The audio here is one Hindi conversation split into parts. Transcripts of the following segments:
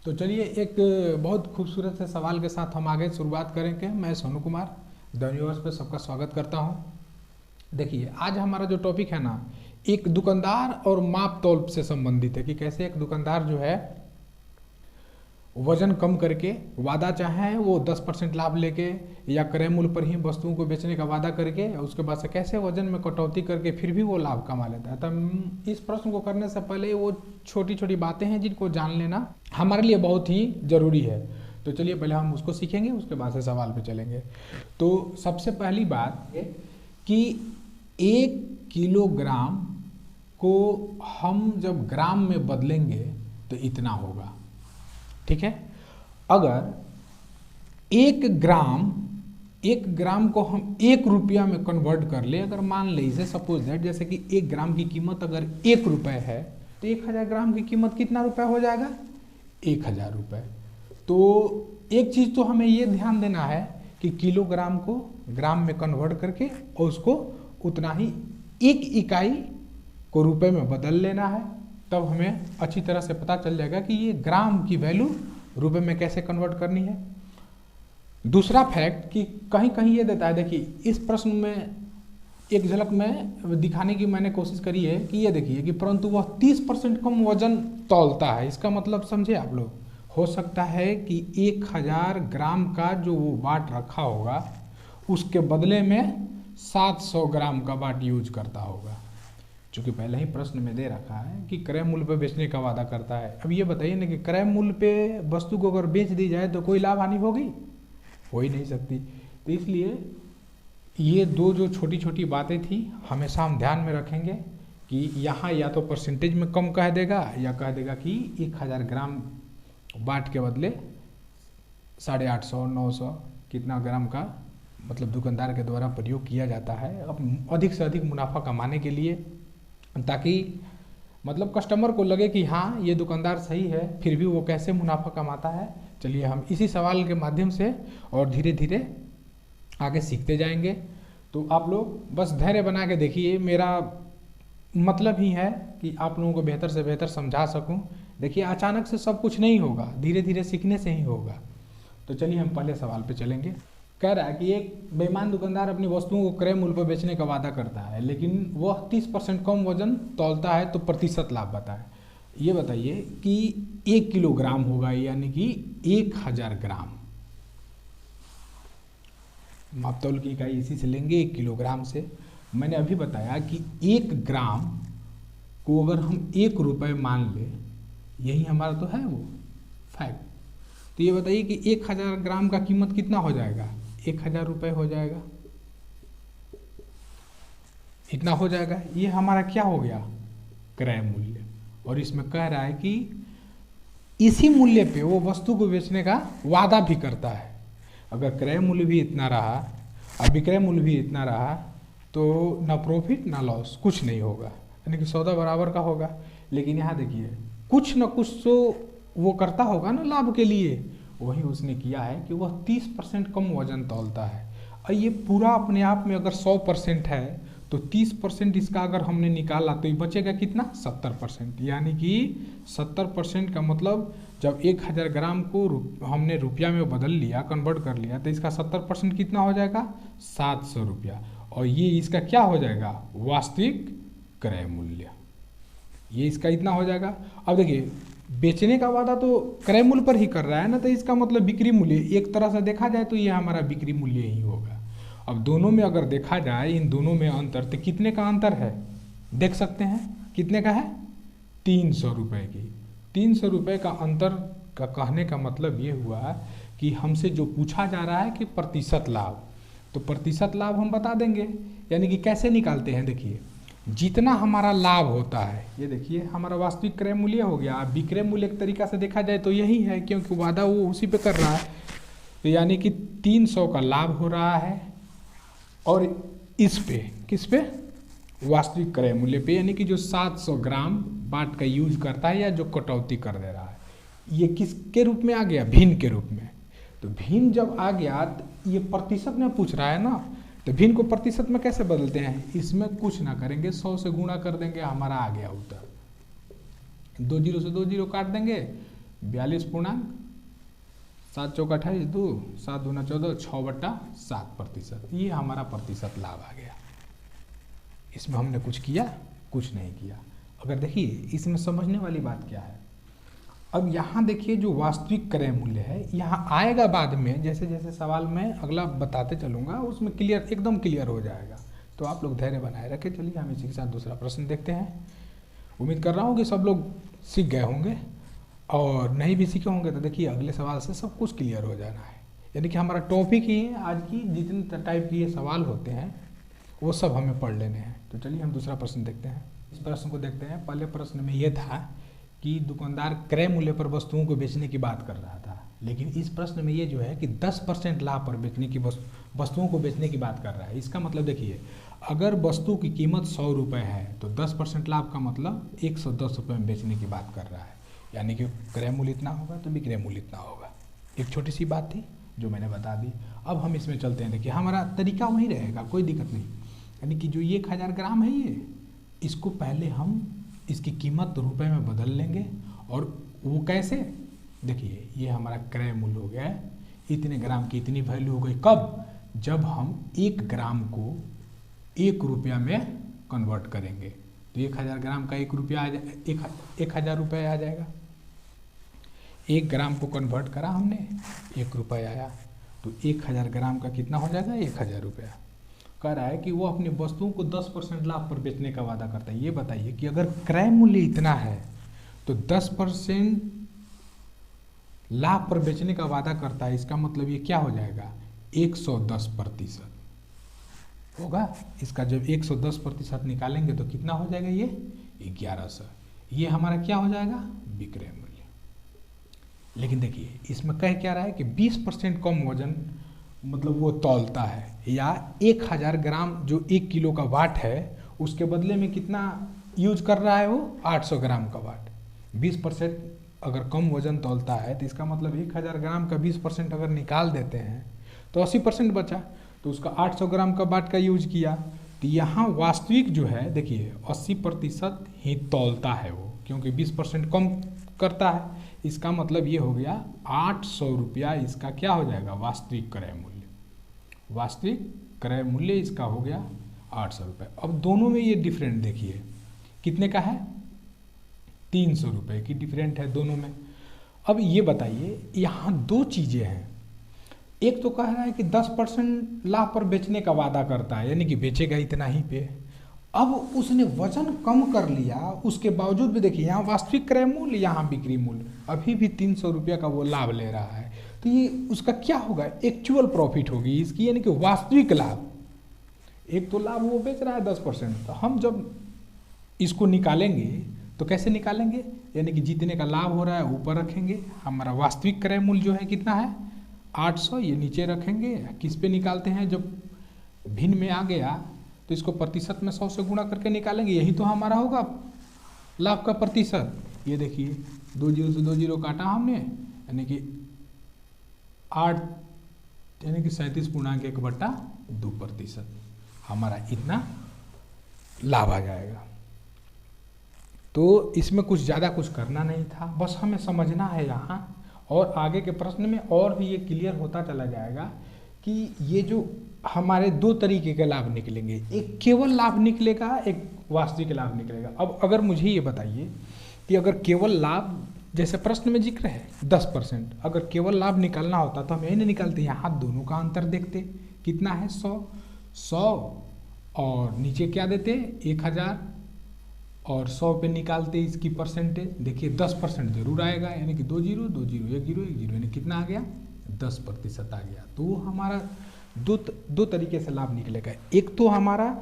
तो चलिए एक बहुत खूबसूरत से सवाल के साथ हम आगे शुरुआत करेंगे। मैं सोनू कुमार द यूनिवर्स पे सबका स्वागत करता हूँ। देखिए आज हमारा जो टॉपिक है ना, एक दुकानदार और माप तौल से संबंधित है कि कैसे एक दुकानदार जो है वजन कम करके वादा चाहे वो 10% लाभ लेके या क्रय मूल्य पर ही वस्तुओं को बेचने का वादा करके उसके बाद से कैसे वजन में कटौती करके फिर भी वो लाभ कमा लेता है। तब इस प्रश्न को करने से पहले वो छोटी छोटी बातें हैं जिनको जान लेना हमारे लिए बहुत ही जरूरी है। तो चलिए पहले हम उसको सीखेंगे, उसके बाद से सवाल पे चलेंगे। तो सबसे पहली बात कि 1 किलोग्राम को हम जब ग्राम में बदलेंगे तो इतना होगा, ठीक है। अगर 1 ग्राम को हम 1 रुपया में कन्वर्ट कर ले, अगर मान ले इसे सपोज दैट जैसे कि 1 ग्राम की कीमत अगर 1 रुपये है तो 1000 ग्राम की कीमत कितना रुपया हो जाएगा? 1000 रुपये। तो एक चीज़ तो हमें ये ध्यान देना है कि किलोग्राम को ग्राम में कन्वर्ट करके और उसको उतना ही 1 इकाई को रुपए में बदल लेना है। तब हमें अच्छी तरह से पता चल जाएगा कि ये ग्राम की वैल्यू रुपए में कैसे कन्वर्ट करनी है। दूसरा फैक्ट कि कहीं कहीं ये देता है, देखिए इस प्रश्न में एक झलक में दिखाने की मैंने कोशिश करी है कि ये देखिए कि परंतु वह 30% कम वजन तौलता है। इसका मतलब समझे आप लोग, हो सकता है कि 1000 ग्राम का जो वो बाट रखा होगा उसके बदले में 700 ग्राम का बाट यूज करता होगा, चूँकि पहले ही प्रश्न में दे रखा है कि क्रय मूल्य पे बेचने का वादा करता है। अब ये बताइए ना कि क्रय मूल्य पे वस्तु को अगर बेच दी जाए तो कोई लाभ हानि होगी? हो ही नहीं सकती। तो इसलिए ये दो जो छोटी छोटी बातें थी हमेशा हम ध्यान में रखेंगे कि यहाँ या तो परसेंटेज में कम कह देगा या कह देगा कि 1000 ग्राम बाट के बदले 850 900 कितना ग्राम का मतलब दुकानदार के द्वारा प्रयोग किया जाता है अब अधिक से अधिक मुनाफा कमाने के लिए, ताकि मतलब कस्टमर को लगे कि हाँ ये दुकानदार सही है, फिर भी वो कैसे मुनाफा कमाता है। चलिए हम इसी सवाल के माध्यम से और धीरे धीरे आगे सीखते जाएंगे। तो आप लोग बस धैर्य बना के देखिए, मेरा मतलब ही है कि आप लोगों को बेहतर से बेहतर समझा सकूं। देखिए अचानक से सब कुछ नहीं होगा, धीरे धीरे सीखने से ही होगा। तो चलिए हम पहले सवाल पे चलेंगे। कह रहा है कि एक बेईमान दुकानदार अपनी वस्तुओं को क्रय मूल्य पर बेचने का वादा करता है, लेकिन वह 30% कम वजन तौलता है, तो प्रतिशत लाभ बताएं। ये बताइए कि 1 किलोग्राम होगा यानी कि 1000 ग्राम। मापतौल की इकाई इसी से लेंगे 1 किलोग्राम से। मैंने अभी बताया कि 1 ग्राम को अगर हम 1 रुपये मान ले, यही हमारा तो है वो फैक्ट। तो ये बताइए कि 1000 ग्राम का कीमत कितना हो जाएगा? 1000 रुपये हो जाएगा, इतना हो जाएगा। ये हमारा क्या हो गया? क्रय मूल्य। और इसमें कह रहा है कि इसी मूल्य पे वो वस्तु को बेचने का वादा भी करता है। अगर क्रय मूल्य भी इतना रहा और विक्रय मूल्य भी इतना रहा तो ना प्रॉफिट ना लॉस, कुछ नहीं होगा, यानी कि सौदा बराबर का होगा। लेकिन यहाँ देखिए कुछ ना कुछ तो वो करता होगा ना लाभ के लिए, वही उसने किया है कि वह 30% कम वजन तौलता है। और ये पूरा अपने आप में अगर 100% है तो 30% इसका अगर हमने निकाला तो ये बचेगा कितना? 70%। यानी कि 70% का मतलब जब 1000 ग्राम को हमने रुपया में बदल लिया, कन्वर्ट कर लिया, तो इसका 70% कितना हो जाएगा? 700 रुपया। और ये इसका क्या हो जाएगा? वास्तविक क्रय मूल्य। ये इसका इतना हो जाएगा। अब देखिए बेचने का वादा तो क्रय मूल्य पर ही कर रहा है ना, तो इसका मतलब बिक्री मूल्य, एक तरह से देखा जाए तो ये हमारा बिक्री मूल्य ही होगा। अब दोनों में अगर देखा जाए, इन दोनों में अंतर, तो कितने का अंतर है देख सकते हैं। कितने का है? 300 रुपये की। 300 रुपये का अंतर का कहने का मतलब ये हुआ कि हमसे जो पूछा जा रहा है कि प्रतिशत लाभ, तो प्रतिशत लाभ हम बता देंगे। यानी कि कैसे निकालते हैं, देखिए जितना हमारा लाभ होता है, ये देखिए हमारा वास्तविक क्रय मूल्य हो गया। विक्रय मूल्य एक तरीका से देखा जाए तो यही है, क्योंकि वादा वो उसी पे कर रहा है। तो यानी कि 300 का लाभ हो रहा है और इस पे किस पे? वास्तविक क्रय मूल्य पे, यानी कि जो 700 ग्राम बाट का यूज करता है या जो कटौती कर दे रहा है। ये किसके रूप में आ गया? भिन्न के रूप में। तो भिन्न जब आ गया तो ये प्रतिशत में पूछ रहा है ना, तो भिन्न को प्रतिशत में कैसे बदलते हैं? इसमें कुछ ना करेंगे, 100 से गुणा कर देंगे, हमारा आ गया उत्तर। 2 जीरो से 2 जीरो काट देंगे 42.7 चौका 28, 2 7 दूना 14, 6/7%। ये हमारा प्रतिशत लाभ आ गया। इसमें हमने कुछ किया? कुछ नहीं किया। अगर देखिए इसमें समझने वाली बात क्या है, अब यहाँ देखिए जो वास्तविक क्रय मूल्य है यहाँ आएगा बाद में, जैसे जैसे सवाल में अगला बताते चलूँगा उसमें क्लियर, एकदम क्लियर हो जाएगा। तो आप लोग धैर्य बनाए रखें। चलिए हम इसी के साथ दूसरा प्रश्न देखते हैं। उम्मीद कर रहा हूँ कि सब लोग सीख गए होंगे, और नहीं भी सीखे होंगे तो देखिए अगले सवाल से सब कुछ क्लियर हो जाना है। यानी कि हमारा टॉपिक ही है आज की, जितने टाइप के ये सवाल होते हैं वो सब हमें पढ़ लेने हैं। तो चलिए हम दूसरा प्रश्न देखते हैं। इस प्रश्न को देखते हैं। पहले प्रश्न में ये था कि दुकानदार क्रय मूल्य पर वस्तुओं को बेचने की बात कर रहा था, लेकिन इस प्रश्न में ये जो है कि 10% लाभ पर बेचने की वस्तुओं को बेचने की बात कर रहा है। इसका मतलब देखिए, अगर वस्तु की कीमत 100 रुपये है तो 10% लाभ का मतलब 110 रुपये में बेचने की बात कर रहा है। यानी कि क्रय मूल्य इतना होगा तो विक्रय मूल्य इतना होगा। एक छोटी सी बात थी जो मैंने बता दी। अब हम इसमें चलते हैं। देखिए हमारा तरीका वही रहेगा, कोई दिक्कत नहीं। यानी कि जो ये 1000 ग्राम है ये, इसको पहले हम इसकी कीमत रुपए में बदल लेंगे। और वो कैसे? देखिए ये हमारा क्रय मूल्य हो गया है, इतने ग्राम की इतनी वैल्यू हो गई। कब? जब हम 1 ग्राम को 1 रुपया में कन्वर्ट करेंगे तो 1000 ग्राम का 1 रुपया 1000 रुपये आ जाएगा। 1 ग्राम को कन्वर्ट करा हमने, 1 रुपया आया, तो 1000 ग्राम का कितना हो जाएगा? 1000 रुपया। कह रहा है कि वो अपनी वस्तुओं को 10% लाभ पर बेचने का वादा करता है। ये बताइए कि अगर क्रय मूल्य इतना है तो 10% लाभ पर बेचने का वादा करता है, इसका मतलब ये क्या हो जाएगा? 110% होगा। इसका जब 110% निकालेंगे तो कितना हो जाएगा? ये 1100। ये हमारा क्या हो जाएगा? विक्रय मूल्य। लेकिन देखिए इसमें कह क्या रहा है कि 20% कम वजन, मतलब वो तौलता है, या 1000 ग्राम जो 1 किलो का वाट है उसके बदले में कितना यूज कर रहा है? वो 800 ग्राम का वाट। 20% अगर कम वजन तौलता है तो इसका मतलब 1000 ग्राम का 20% अगर निकाल देते हैं तो 80% बचा, तो उसका 800 ग्राम का वाट का यूज किया। तो यहाँ वास्तविक जो है देखिए 80% ही तौलता है वो, क्योंकि 20% कम करता है। इसका मतलब ये हो गया 800 रुपया इसका क्या हो जाएगा? वास्तविक क्रय मूल्य। वास्तविक क्रय मूल्य इसका हो गया 800 रुपये। अब दोनों में ये डिफरेंट देखिए कितने का है? 300 रुपये की डिफरेंट है दोनों में। अब ये बताइए यहाँ 2 चीज़ें हैं। एक तो कह रहा है कि 10% लाभ पर बेचने का वादा करता है, यानी कि बेचेगा इतना ही पे। अब उसने वजन कम कर लिया, उसके बावजूद भी देखिए यहाँ वास्तविक क्रय मूल्य, यहाँ बिक्री मूल्य, अभी भी 300 रुपये का वो लाभ ले रहा है। तो ये उसका क्या होगा? एक्चुअल प्रॉफिट होगी इसकी, यानी कि वास्तविक लाभ। एक तो लाभ वो बेच रहा है 10%, तो हम जब इसको निकालेंगे तो कैसे निकालेंगे? यानी कि जितने का लाभ हो रहा है ऊपर रखेंगे, हमारा वास्तविक क्रय मूल्य जो है कितना है? 800, ये नीचे रखेंगे। किस पे निकालते हैं? जब भिन्न में आ गया तो इसको प्रतिशत में 100 से गुणा करके निकालेंगे, यही तो हमारा होगा लाभ का प्रतिशत। ये देखिए 2 जीरो से 2 जीरो काटा हमने, यानी कि 8, यानी कि 37.1/2% हमारा इतना लाभ आ जाएगा। तो इसमें कुछ ज़्यादा कुछ करना नहीं था, बस हमें समझना है यहाँ। और आगे के प्रश्न में और भी ये क्लियर होता चला जाएगा कि ये जो हमारे 2 तरीके के लाभ निकलेंगे, एक केवल लाभ निकलेगा, एक वास्तविक लाभ निकलेगा। अब अगर मुझे ये बताइए कि अगर केवल लाभ, जैसे प्रश्न में जिक्र है 10%, अगर केवल लाभ निकालना होता तो हम यही नहीं निकालते, यहाँ दोनों का अंतर देखते। कितना है? 100 और नीचे क्या देते? 1000, और 100 पे निकालते इसकी परसेंटेज। देखिए 10% जरूर आएगा, यानी कि 2 जीरो 2 जीरो 1 जीरो 1 जीरो, यानी कितना आ गया? 10% आ गया। तो हमारा दो तरीके से लाभ निकलेगा। एक तो हमारा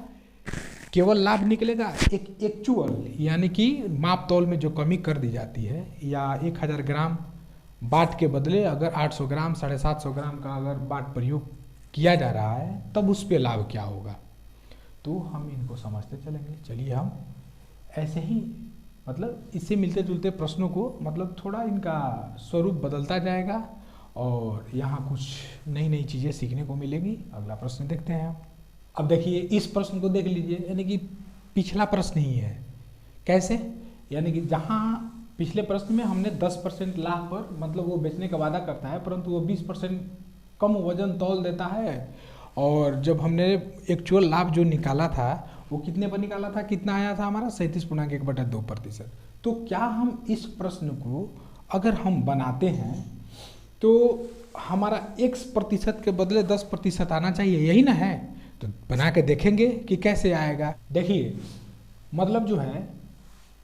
केवल लाभ निकलेगा, एक एक्चुअल, यानी कि माप तौल में जो कमी कर दी जाती है, या 1000 ग्राम बाट के बदले अगर 800 ग्राम 750 ग्राम का अगर बाट प्रयोग किया जा रहा है तब उस पर लाभ क्या होगा। तो हम इनको समझते चलेंगे। चलिए हम ऐसे ही, मतलब इससे मिलते जुलते प्रश्नों को, मतलब थोड़ा इनका स्वरूप बदलता जाएगा और यहाँ कुछ नई नई चीज़ें सीखने को मिलेंगी। अगला प्रश्न देखते हैं हम। अब देखिए इस प्रश्न को देख लीजिए, यानी कि पिछला प्रश्न ही है। कैसे? यानी कि जहाँ पिछले प्रश्न में हमने 10% लाभ पर, मतलब वो बेचने का वादा करता है परंतु वो 20% कम वजन तौल देता है। और जब हमने एक्चुअल लाभ जो निकाला था वो कितने पर निकाला था, कितना आया था हमारा 37.1/2%। तो क्या हम इस प्रश्न को अगर हम बनाते हैं तो हमारा x% के बदले 10% आना चाहिए, यही ना है। तो बना के देखेंगे कि कैसे आएगा। देखिए मतलब जो है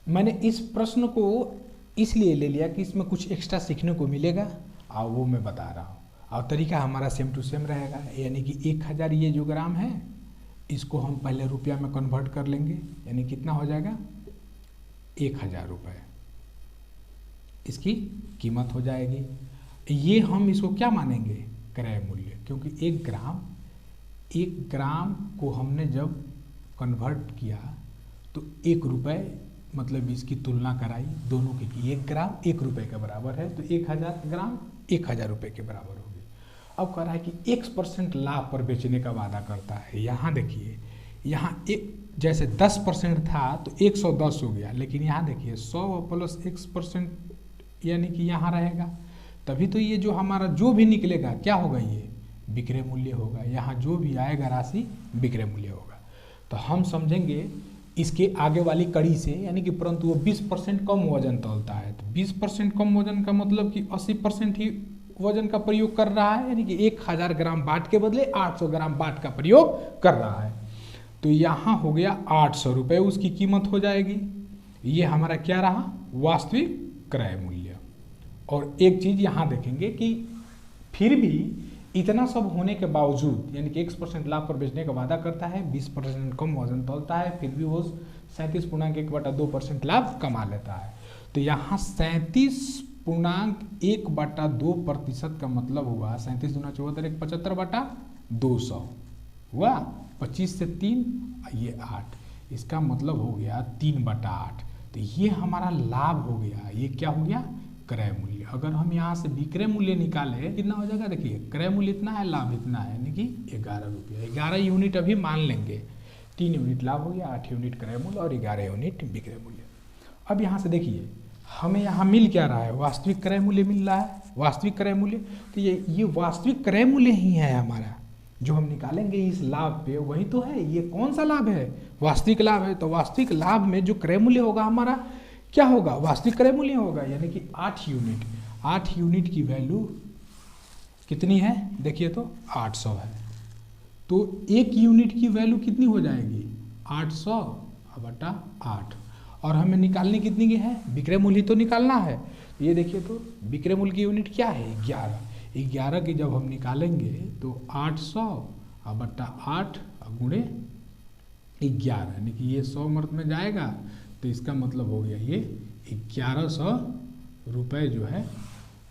मैंने इस प्रश्न को इसलिए ले लिया कि इसमें कुछ एक्स्ट्रा सीखने को मिलेगा और वो मैं बता रहा हूँ। और तरीका हमारा सेम टू सेम रहेगा, यानी कि 1000 ये जो ग्राम है इसको हम पहले रुपया में कन्वर्ट कर लेंगे, यानी कितना हो जाएगा 1000 रुपये इसकी कीमत हो जाएगी। ये हम इसको क्या मानेंगे, क्रय मूल्य, क्योंकि 1 ग्राम को हमने जब कन्वर्ट किया तो 1 रुपये, मतलब इसकी तुलना कराई दोनों की कि 1 ग्राम 1 रुपये के बराबर है, तो 1000 ग्राम 1000 रुपये के बराबर होगी। अब कह रहा है कि x% लाभ पर बेचने का वादा करता है। यहाँ देखिए, यहाँ एक जैसे 10% था तो 110 हो गया, लेकिन यहाँ देखिए 100 + x% यानी कि यहाँ रहेगा, तभी तो ये जो हमारा जो भी निकलेगा क्या होगा, ये विक्रय मूल्य होगा। यहाँ जो भी आएगा राशि विक्रय मूल्य होगा। तो हम समझेंगे इसके आगे वाली कड़ी से, यानी कि परंतु वो 20% कम वजन तौलता है। तो 20% कम वजन का मतलब कि 80% ही वजन का प्रयोग कर रहा है, यानी कि 1000 ग्राम बाट के बदले 800 ग्राम बाट का प्रयोग कर रहा है। तो यहाँ हो गया 800 रुपये उसकी कीमत हो जाएगी। ये हमारा क्या रहा, वास्तविक क्रय मूल्य। और एक चीज़ यहाँ देखेंगे कि फिर भी इतना सब होने के बावजूद, यानी कि x% लाभ पर बेचने का वादा करता है, 20% कम वजन तौलता है, फिर भी वो 37.1/2% लाभ कमा लेता है। तो यहाँ 37.1/2% का मतलब हुआ 37 दूना 74, 75/200 हुआ, 25 से 3 ये 8, इसका मतलब हो गया 3/8। तो ये हमारा लाभ हो गया, ये क्या हो गया, क्रय मूल्य। अगर हम यहाँ से विक्रय मूल्य निकालें कितना हो जाएगा, देखिए क्रय मूल्य इतना है, लाभ इतना है, यानी कि 11 रुपये। 11 यूनिट अभी मान लेंगे, 3 यूनिट लाभ हो गया, 8 यूनिट क्रय मूल्य और 11 यूनिट विक्रय मूल्य। अब यहाँ से देखिए हमें यहाँ मिल क्या रहा है, वास्तविक क्रय मूल्य मिल रहा है, वास्तविक क्रय मूल्य। तो ये वास्तविक क्रय मूल्य ही है हमारा, जो हम निकालेंगे इस लाभ पे वही तो है। ये कौन सा लाभ है, वास्तविक लाभ है। तो वास्तविक लाभ में जो क्रय मूल्य होगा हमारा क्या होगा, वास्तविक क्रय मूल्य होगा, यानी कि 8 यूनिट। 8 यूनिट की वैल्यू कितनी है, देखिए तो 800 है। तो 1 यूनिट की वैल्यू कितनी हो जाएगी, 800/8। और हमें निकालनी कितनी की है, विक्रय मूल्य तो निकालना है। ये देखिए तो विक्रय मूल्य की यूनिट क्या है, 11। 11 की जब हम निकालेंगे तो 800/8 गुणे 11, यानी कि ये 100 मर्द में जाएगा, तो इसका मतलब हो गया ये 1100 रुपये जो है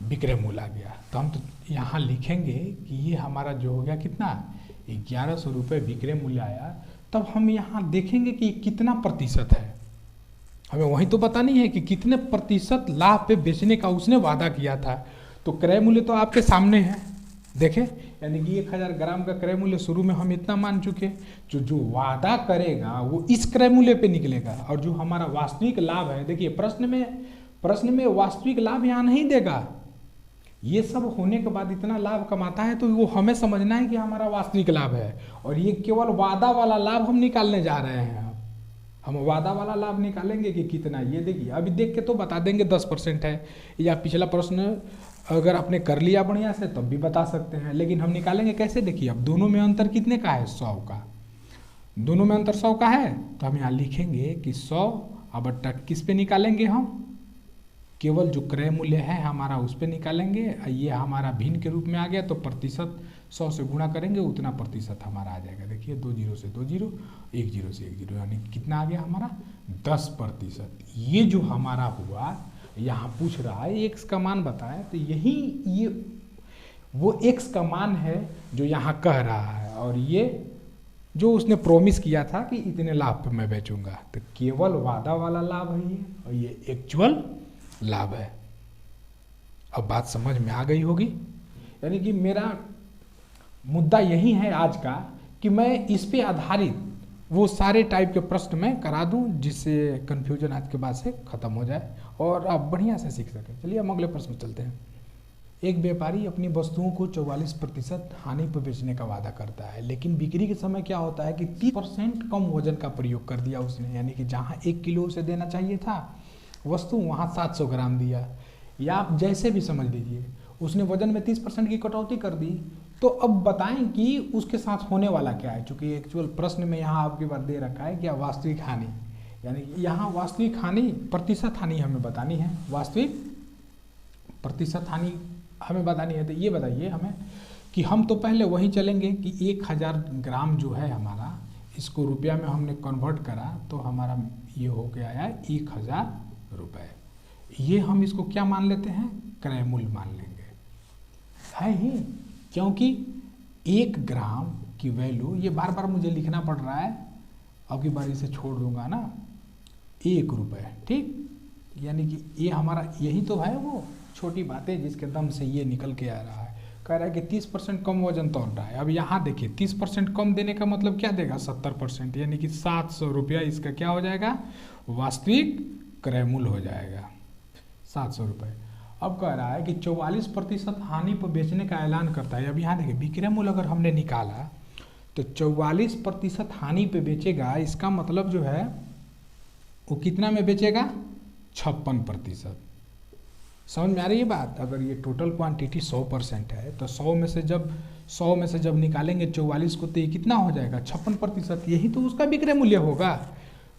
विक्रय मूल्य आ गया। तो हम तो यहाँ लिखेंगे कि ये हमारा जो हो गया कितना, 1100 रुपये विक्रय मूल्य आया। तब हम यहाँ देखेंगे कि कितना प्रतिशत है, हमें वही तो पता नहीं है कि कितने प्रतिशत लाभ पे बेचने का उसने वादा किया था। तो क्रय मूल्य तो आपके सामने है, देखें, यानी कि 1000 ग्राम का क्रय मूल्य शुरू में हम इतना मान चुके, जो वादा करेगा वो इस क्रय मूल्य पे निकलेगा। और जो हमारा वास्तविक लाभ है, देखिए प्रश्न में वास्तविक लाभ यहाँ नहीं देगा। ये सब होने के बाद इतना लाभ कमाता है तो वो हमें समझना है कि हमारा वास्तविक लाभ है, और ये केवल वादा वाला लाभ हम निकालने जा रहे हैं। हम वादा वाला लाभ निकालेंगे कि कितना, ये देखिए अभी देख के तो बता देंगे 10% है, या पिछला प्रश्न अगर आपने कर लिया बढ़िया से तब भी बता सकते हैं। लेकिन हम निकालेंगे कैसे, देखिए अब दोनों में अंतर कितने का है, 100 का। दोनों में अंतर 100 का है, तो हम यहाँ लिखेंगे कि 100/8 किस पे निकालेंगे, हम केवल जो क्रय मूल्य है हमारा उस पे निकालेंगे। ये हमारा भिन्न के रूप में आ गया, तो प्रतिशत 100 से गुणा करेंगे उतना प्रतिशत हमारा आ जाएगा। देखिए 2 0 से 2 0, 1 0 से 1 0, यानी कितना आ गया हमारा 10%। ये जो हमारा हुआ, यहाँ पूछ रहा है x का मान बताएं, तो यही ये वो x का मान है जो यहाँ कह रहा है, और ये जो उसने प्रॉमिस किया था कि इतने लाभ पे मैं बेचूंगा। तो केवल वादा वाला लाभ है ये, और ये एक्चुअल लाभ है। अब बात समझ में आ गई होगी। यानी कि मेरा मुद्दा यही है आज का कि मैं इस पे आधारित वो सारे टाइप के प्रश्न मैं करा दूं जिससे कन्फ्यूजन आज के बाद से खत्म हो जाए और आप बढ़िया से सीख सकें। चलिए हम अगले प्रश्न में चलते हैं। एक व्यापारी अपनी वस्तुओं को 44% हानि पर बेचने का वादा करता है, लेकिन बिक्री के समय क्या होता है कि 30% कम वजन का प्रयोग कर दिया उसने, यानी कि जहां 1 किलो उसे देना चाहिए था वस्तु वहां 700 ग्राम दिया, या आप जैसे भी समझ लीजिए, उसने वजन में 30% की कटौती कर दी। तो अब बताएं कि उसके साथ होने वाला क्या है, क्योंकि एक्चुअल प्रश्न में यहाँ आपके पास दे रखा है क्या वास्तविक हानि, यानी कि यहाँ वास्तविक हानि प्रतिशत हानि हमें बतानी है, वास्तविक प्रतिशत हानि हमें बतानी है। तो ये बताइए हमें कि हम तो पहले वही चलेंगे कि 1000 ग्राम जो है हमारा, इसको रुपया में हमने कन्वर्ट करा तो हमारा ये हो गया है 1000 रुपये। ये हम इसको क्या मान लेते हैं, क्रय मूल्य मान लेंगे, है ही, क्योंकि 1 ग्राम की वैल्यू, ये बार बार मुझे लिखना पड़ रहा है, अब की बार इसे छोड़ दूंगा ना, 1 रुपये, ठीक, यानी कि ये हमारा यही तो है वो छोटी बातें जिसके दम से ये निकल के आ रहा है। कह रहा है कि 30% कम वजन तोल रहा है। अब यहाँ देखिए 30% कम देने का मतलब क्या देगा, 70%, यानी कि 700 रुपया इसका क्या हो जाएगा, वास्तविक क्रय मूल्य हो जाएगा 700 रुपये। अब कह रहा है कि 44% हानि पर बेचने का ऐलान करता है। अब यहाँ देखिए विक्रय मूल्य अगर हमने निकाला तो 44% हानि पे बेचेगा, इसका मतलब जो है वो कितना में बेचेगा, 56%। समझ में आ रही है बात। अगर ये टोटल क्वांटिटी 100% है तो 100 में से जब निकालेंगे 44 को तो ये कितना हो जाएगा, 56%, यही तो उसका विक्रय मूल्य होगा।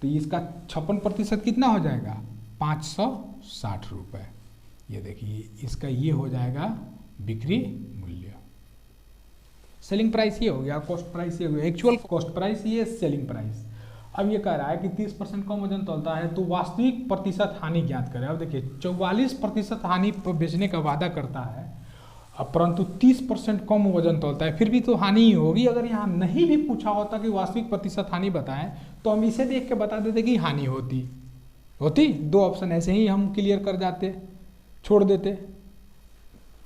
तो इसका 56% कितना हो जाएगा, 560 रुपये। ये देखिए इसका ये हो जाएगा बिक्री मूल्य, सेलिंग प्राइस ये हो गया, कॉस्ट प्राइस ये हो गया, एक्चुअल कॉस्ट प्राइस ये, सेलिंग प्राइस। अब ये कह रहा है कि 30% कम वजन तोलता है तो वास्तविक प्रतिशत हानि ज्ञात करें। अब देखिए 44% हानि पर बेचने का वादा करता है, अब परंतु 30% कम वजन तोलता है, फिर भी तो हानि ही होगी। अगर यहाँ नहीं भी पूछा होता कि वास्तविक प्रतिशत हानि बताएं तो हम इसे देख के बता देते कि हानि होती 2 ऑप्शन ऐसे ही हम क्लियर कर जाते, छोड़ देते।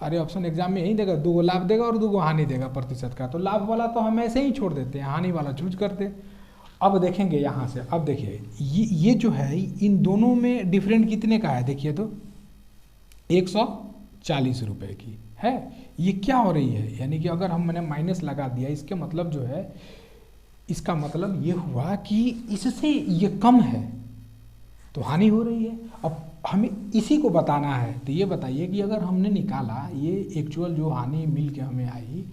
अरे ऑप्शन एग्जाम में यही देगा, 2 लाभ देगा और 2 हानि देगा प्रतिशत का, तो लाभ वाला तो हम ऐसे ही छोड़ देते हैं, हानि वाला चूज करते। अब देखेंगे यहाँ से, अब देखिए ये जो है इन दोनों में डिफरेंट कितने का है, देखिए तो 140 रुपये की है। ये क्या हो रही है, यानी कि अगर मैंने माइनस लगा दिया, इसके मतलब जो है, इसका मतलब ये हुआ कि इससे ये कम है तो हानि हो रही है। अब हमें इसी को बताना है, तो ये बताइए कि अगर हमने निकाला ये एक्चुअल जो हानि मिल के हमें आई,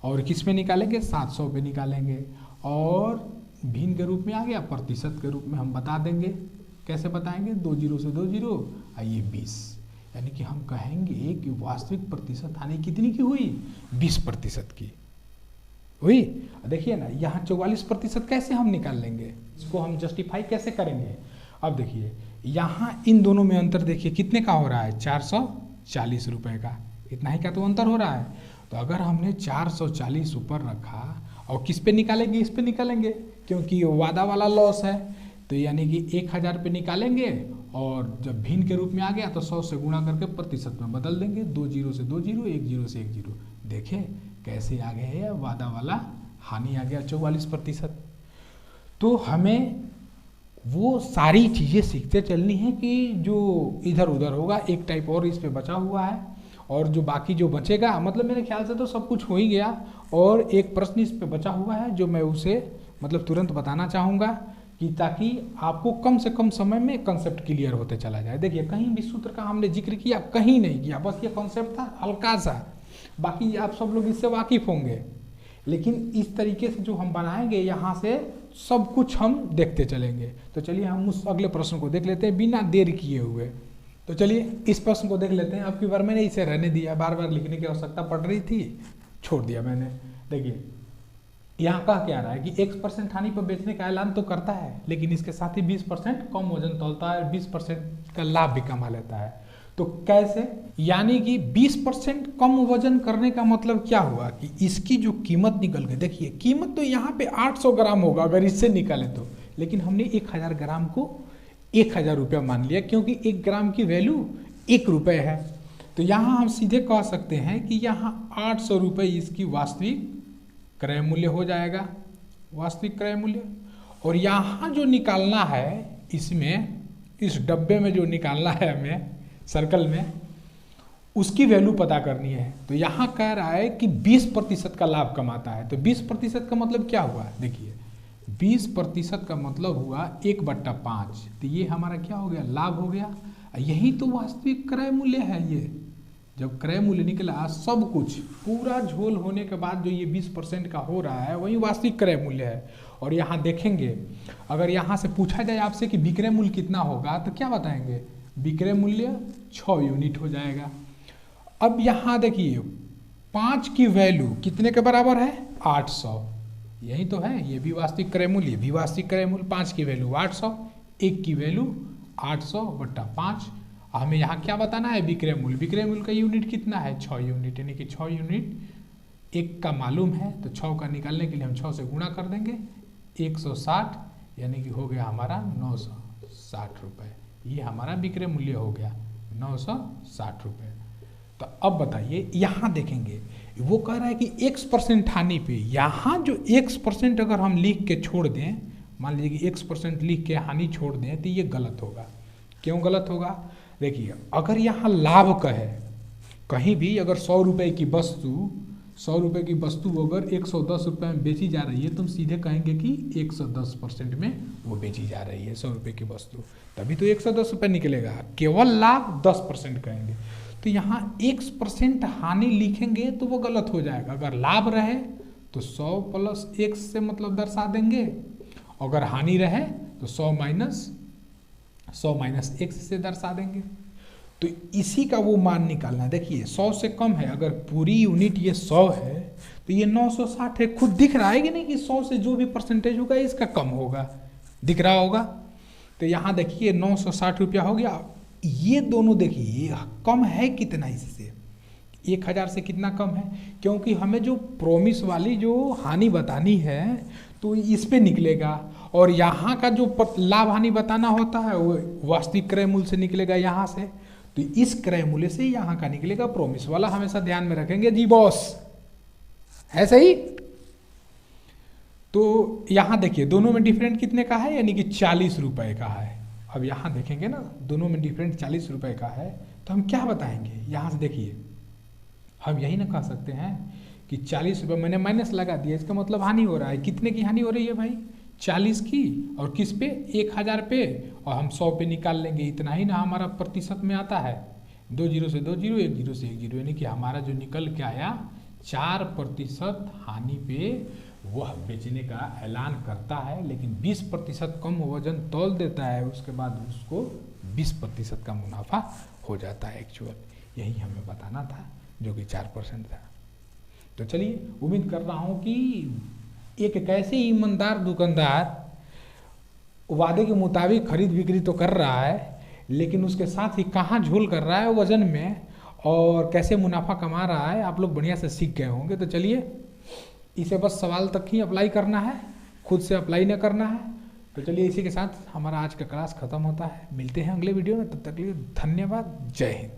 और किस पे निकालेंगे, 700 पे निकालेंगे, और भिन्न के रूप में आ गया, प्रतिशत के रूप में हम बता देंगे। कैसे बताएंगे, 2 जीरो से 2 जीरो, आइए 20, यानी कि हम कहेंगे कि वास्तविक प्रतिशत हानि कितनी की हुई, 20% की हुई। देखिए ना यहाँ 44% कैसे हम निकाल लेंगे, इसको हम जस्टिफाई कैसे करेंगे। अब देखिए यहाँ इन दोनों में अंतर देखिए कितने का हो रहा है, 440 रुपये का, इतना ही का तो अंतर हो रहा है। तो अगर हमने 440 ऊपर रखा और किस पे निकालेंगे, इस पे निकालेंगे, क्योंकि वादा वाला लॉस है, तो यानी कि 1000 पे निकालेंगे, और जब भिन्न के रूप में आ गया तो 100 से गुणा करके प्रतिशत में बदल देंगे, 2 जीरो से 2 जीरो, 1 जीरो से 1 जीरो। देखें कैसे आ गया है, वादा वाला हानि आ गया 44%। तो हमें वो सारी चीज़ें सीखते चलनी है कि जो इधर उधर होगा, एक टाइप और इस पे बचा हुआ है, और जो बाकी जो बचेगा, मतलब मेरे ख्याल से तो सब कुछ हो ही गया, और एक प्रश्न इस पे बचा हुआ है जो मैं उसे मतलब तुरंत बताना चाहूँगा, कि ताकि आपको कम से कम समय में कंसेप्ट क्लियर होते चला जाए। देखिए कहीं भी सूत्र का हमने जिक्र किया, कहीं नहीं किया, बस ये कॉन्सेप्ट था हल्का सा, बाकी आप सब लोग इससे वाकिफ होंगे। लेकिन इस तरीके से जो हम बनाएंगे, यहाँ से सब कुछ हम देखते चलेंगे। तो चलिए हम उस अगले प्रश्न को देख लेते हैं बिना देर किए हुए। तो चलिए इस प्रश्न को देख लेते हैं। अब की बार मैंने इसे रहने दिया, बार बार लिखने की आवश्यकता पड़ रही थी, छोड़ दिया मैंने। देखिए यहाँ कह क्या रहा है कि 1% हानि पर बेचने का ऐलान तो करता है, लेकिन इसके साथ ही 20% कम वजन तोलता है, 20% का लाभ भी कमा लेता है। तो कैसे, यानी कि 20% कम वजन करने का मतलब क्या हुआ कि इसकी जो कीमत निकल गई। देखिए कीमत तो यहाँ पे 800 ग्राम होगा अगर इससे निकाले तो, लेकिन हमने 1000 ग्राम को 1000 रुपया मान लिया, क्योंकि 1 ग्राम की वैल्यू 1 रुपये है। तो यहाँ हम सीधे कह सकते हैं कि यहाँ 800 रुपये इसकी वास्तविक क्रय मूल्य हो जाएगा, वास्तविक क्रय मूल्य। और यहाँ जो निकालना है इसमें, इस डब्बे में जो निकालना है हमें सर्कल में, उसकी वैल्यू पता करनी है। तो यहाँ कह रहा है कि 20% का लाभ कमाता है। तो 20% का मतलब क्या हुआ, देखिए 20% का मतलब हुआ 1/5। तो ये हमारा क्या हो गया, लाभ हो गया। यही तो वास्तविक क्रय मूल्य है। ये जब क्रय मूल्य निकला, सब कुछ पूरा झोल होने के बाद जो ये 20% का हो रहा है वही वास्तविक क्रय मूल्य है। और यहाँ देखेंगे, अगर यहाँ से पूछा जाए आपसे कि विक्रय मूल्य कितना होगा, तो क्या बताएंगे, विक्रय मूल्य 6 यूनिट हो जाएगा। अब यहाँ देखिए 5 की वैल्यू कितने के बराबर है, 800। यही तो है, ये भी वास्तविक क्रय मूल्य, भी वास्तविक क्रय मूल्य। 5 की वैल्यू 800, 1 की वैल्यू 800/5। हमें यहाँ क्या बताना है, विक्रय मूल्य। विक्रय मूल्य का यूनिट कितना है, 6 यूनिट, यानी कि 6 यूनिट 1 का मालूम है, तो 6 का निकालने के लिए हम 6 से गुणा कर देंगे, 160, यानी कि हो गया हमारा 960 रुपये। ये हमारा विक्रय मूल्य हो गया 960 रुपये। तो अब बताइए, यहाँ देखेंगे वो कह रहा है कि x% हानि पे, यहाँ जो x% अगर हम लिख के छोड़ दें, मान लीजिए कि x% लिख के हानि छोड़ दें, तो ये गलत होगा। क्यों गलत होगा, देखिए अगर यहाँ लाभ का है, कहीं भी अगर 100 रुपये की वस्तु, 100 रुपये की वस्तु अगर 110 रुपये में बेची जा रही है, तो हम सीधे कहेंगे कि 110% में वो बेची जा रही है 100 रुपये की वस्तु, तभी तो 110 रुपये निकलेगा। केवल लाभ 10% कहेंगे, तो यहाँ 1% हानि लिखेंगे तो वो गलत हो जाएगा। अगर लाभ रहे तो 100 + 1 से मतलब दर्शा देंगे, अगर हानि रहे तो 100 - 1 से दर्शा देंगे। तो इसी का वो मान निकालना है। देखिए 100 से कम है, अगर पूरी यूनिट ये 100 है तो ये 960 है। खुद दिख रहा है कि नहीं कि 100 से जो भी परसेंटेज होगा इसका कम होगा, दिख रहा होगा। तो यहाँ देखिए 960 रुपया हो गया। ये दोनों देखिए कम है कितना, इससे 1000 से कितना कम है, क्योंकि हमें जो प्रोमिस वाली जो हानि बतानी है तो इस पे निकलेगा, और यहाँ का जो लाभ हानि बताना होता है वो वास्तविक क्रय मूल्य से निकलेगा यहाँ से। तो इस क्रय मूल्य से यहाँ का निकलेगा प्रोमिस वाला, हमेशा ध्यान में रखेंगे जी बॉस, है सही। तो यहाँ देखिए दोनों में डिफरेंट कितने का है, यानी कि 40 रुपये का है। अब यहाँ देखेंगे ना, दोनों में डिफरेंट 40 रुपये का है, तो हम क्या बताएंगे, यहाँ से देखिए हम यही ना कह सकते हैं कि 40 रुपये मैंने माइनस लगा दिया, इसका मतलब हानि हो रहा है। कितने की हानि हो रही है भाई, 40 की, और किस पे, 1000 पे, और हम 100 पे निकाल लेंगे। इतना ही ना हमारा प्रतिशत में आता है, 2 0 से 2 0, 1 0 से 1 0, यानी कि हमारा जो निकल के आया 4% हानि पे वह बेचने का ऐलान करता है, लेकिन 20% कम वजन तौल देता है, उसके बाद उसको 20% का मुनाफा हो जाता है एक्चुअल। यही हमें बताना था, जो कि 4% था। तो चलिए, उम्मीद कर रहा हूँ कि एक कैसे ईमानदार दुकानदार वादे के मुताबिक खरीद बिक्री तो कर रहा है, लेकिन उसके साथ ही कहाँ झोल कर रहा है वजन में, और कैसे मुनाफा कमा रहा है, आप लोग बढ़िया से सीख गए होंगे। तो चलिए, इसे बस सवाल तक ही अप्लाई करना है, खुद से अप्लाई न करना है। तो चलिए, इसी के साथ हमारा आज का क्लास खत्म होता है। मिलते हैं अगले वीडियो में, तब तक के लिए धन्यवाद, जय हिंद।